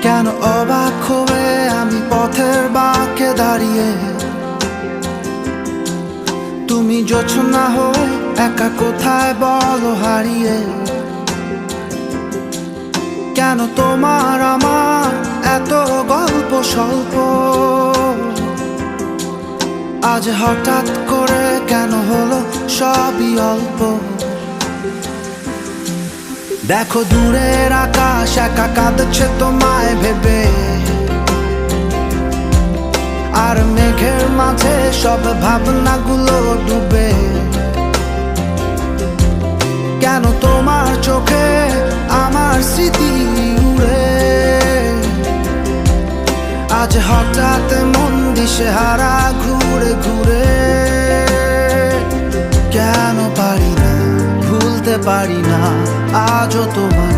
কেন অবাক হয়ে আমি পথের বাঁকে দাঁড়িয়ে, তুমি জোছনা হয়ে একা কোথায় বলো হারিয়ে। কেন তোমার আমার এত গল্প স্বল্প, আজ হঠাৎ করে কেন হলো সবই অল্প। দেখো দূরের আকাশ একা কাঁদছে তোমায় ভেবে, আর মেঘের মাঝে সব ভাবনাগুলো ডুবে। কেন তোমার চোখে আমার স্মৃতি উড়ে, আজ হঠাৎ মন দিশেহারা ঘুরে ঘুরে। কেন পারি না, ভুলতে পারি না আজও তোমার